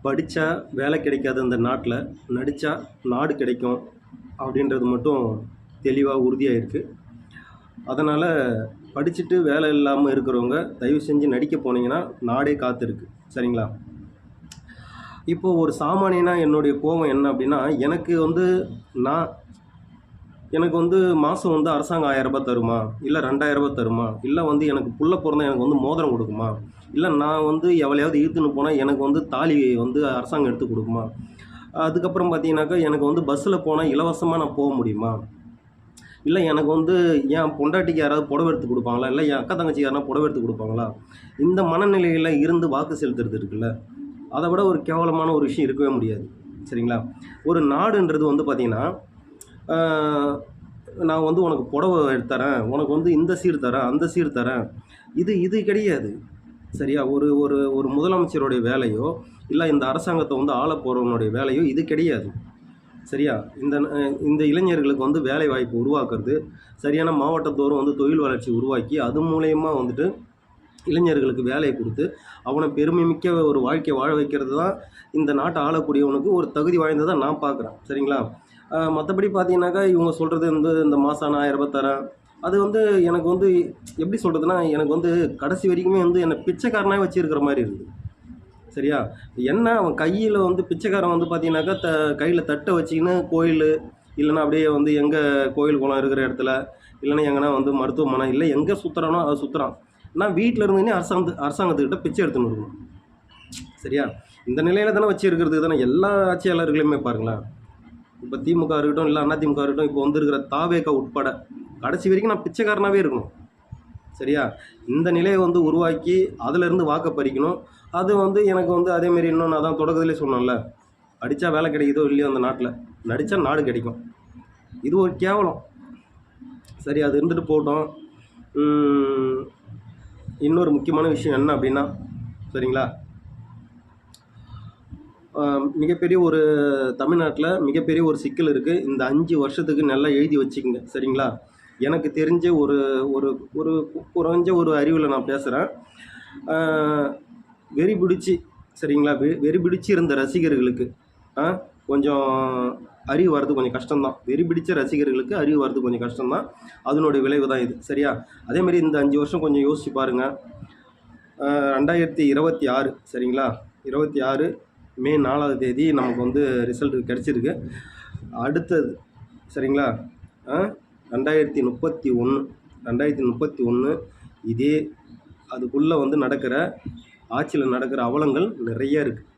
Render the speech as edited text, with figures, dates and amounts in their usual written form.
படித்தா வேலை கிடைக்காது இந்த நாட்டில், நடித்தா நாடு கிடைக்கும் அப்படின்றது மட்டும் தெளிவாக உறுதியாக இருக்குது. அதனால் படிச்சுட்டு வேலை இல்லாமல் இருக்கிறவங்க தயவு செஞ்சு நடிக்க போனீங்கன்னா நாடே காத்திருக்கு. சரிங்களா? இப்போது ஒரு சாமானியனா என்னுடைய கோபம் என்ன அப்படின்னா, நான் எனக்கு மாதம் அரசாங்கம் ரூ. 1000 தருமா? இல்லை ரூ. 2000 தருமா? இல்லை எனக்கு புள்ள பொறந்தா எனக்கு மோதிரம் கொடுக்குமா? இல்லை நான் எவளையாவது இழுத்துன்னு போனால் எனக்கு தாலி அரசாங்கம் எடுத்து கொடுக்குமா? அதுக்கப்புறம் பார்த்தீங்கன்னாக்கா, எனக்கு பஸ்ஸில் போனால் இலவசமாக நான் போக முடியுமா? இல்லை எனக்கு என் பொண்டாட்டிக்கு யாராவது புடவை எடுத்து கொடுப்பாங்களா? இல்லை என் அக்கா தங்கச்சி யாருனா புடவை எடுத்து கொடுப்பாங்களா? இந்த மனநிலையில் இருந்து வாக்கு செலுத்துறது இருக்குல்ல, அதை விட ஒரு கேவலமான ஒரு விஷயம் இருக்கவே முடியாது. சரிங்களா? ஒரு நாடுன்றது பார்த்தீங்கன்னா, நான் உனக்கு புடவை எடுத்து தரேன், உனக்கு இந்த சீர் தரேன், அந்த சீர் தரேன், இது கிடையாது. சரியா? ஒரு ஒரு ஒரு முதலமைச்சருடைய வேலையோ, இல்லை இந்த அரசாங்கத்தை ஆள போகிறவனுடைய வேலையோ இது கிடையாது. சரியா? இந்த இளைஞர்களுக்கு வேலை வாய்ப்பு உருவாக்குறது, சரியான மாவட்டத்தோறும் தொழில் வளர்ச்சி உருவாக்கி, அது மூலயமா இளைஞர்களுக்கு வேலையை கொடுத்து, அவனை பெருமைமிக்க ஒரு வாழ்க்கையை வாழ வைக்கிறது தான் இந்த நாட்டை ஆளக்கூடியவனுக்கு ஒரு தகுதி வாய்ந்ததை நான் பார்க்குறேன். சரிங்களா? மற்றபடி பார்த்தீங்கன்னாக்கா, இவங்க சொல்கிறது இந்த மாதம் நான் ரூ. 1000 தரேன். அது எனக்கு எப்படி சொல்கிறதுனா, எனக்கு கடைசி வரைக்குமே என்னை பிச்சைக்காரனாக வச்சுருக்கிற மாதிரி இருக்குது. சரியா? என்ன அவன் கையில் பிச்சைக்காரன் பார்த்தீங்கன்னாக்கா, கையில் தட்டை வச்சுக்கின்னு கோயில், இல்லைன்னா அப்படியே எங்கே கோயில் குளம் இருக்கிற இடத்துல, இல்லைன்னா எங்கன்னா மருத்துவமனை, இல்லை எங்கே சுற்றுறானோ அதை சுற்றுறான். நான் வீட்டில் இருந்துன்னே அரசாங்கத்துக்கிட்ட பிச்சை எடுத்துன்னு இருக்கணும். சரியா? இந்த நிலையில் தானே வச்சு இருக்கிறதுக்கு தானே எல்லா ஆட்சியாளர்களையுமே பாருங்களேன். இப்போ திமுக இருக்கட்டும், இல்லை அதிமுக இருக்கட்டும், இப்போ இருக்கிற தாவேகா உட்பட கடைசி வரைக்கும் நான் பிச்சைக்காரனாகவே இருக்கணும். சரியா? இந்த நிலையை உருவாக்கி அதிலிருந்து வாக்க பறிக்கணும். அது எனக்கு அதேமாரி இன்னும் நான் தான் தொடக்கத்திலே சொன்னேன்ல, அடித்தா வேலை கிடைக்குதோ இல்லையோ அந்த நாட்டில், நடித்தா நாடு கிடைக்கும். இது ஒரு கேவலம். சரி, அது இருந்துட்டு போகட்டும். இன்னொரு முக்கியமான விஷயம் என்ன அப்படின்னா, சரிங்களா, மிகப்பெரிய ஒரு தமிழ்நாட்டில் மிகப்பெரிய ஒரு சிக்கல் இருக்குது. இந்த 5 வருஷத்துக்கு நல்லா எழுதி வச்சுக்கோங்க. சரிங்களா? எனக்கு தெரிஞ்ச ஒரு ஒரு ஒரு குறைஞ்ச ஒரு அறிவில் நான் பேசுகிறேன். வெறி பிடிச்சி, சரிங்களா, வெறி பிடிச்சி இருந்த ரசிகர்களுக்கு கொஞ்சம் அறிவு வர்றது கொஞ்சம் கஷ்டம்தான். வெறி பிடிச்ச ரசிகர்களுக்கு அறிவு வர்றது கொஞ்சம் கஷ்டம்தான். அதனுடைய விளைவு தான் இது. சரியா? அதேமாரி இந்த 5 வருஷம் கொஞ்சம் யோசித்து பாருங்கள். 2026, சரிங்களா, 26 மே 4ஆம் தேதி நமக்கு ரிசல்ட் கிடச்சிருக்கு. அடுத்தது, சரிங்களா, 2031 இதே அதுக்குள்ளே நடக்கிற ஆட்சியில் நடக்கிற அவலங்கள் நிறைய இருக்குது.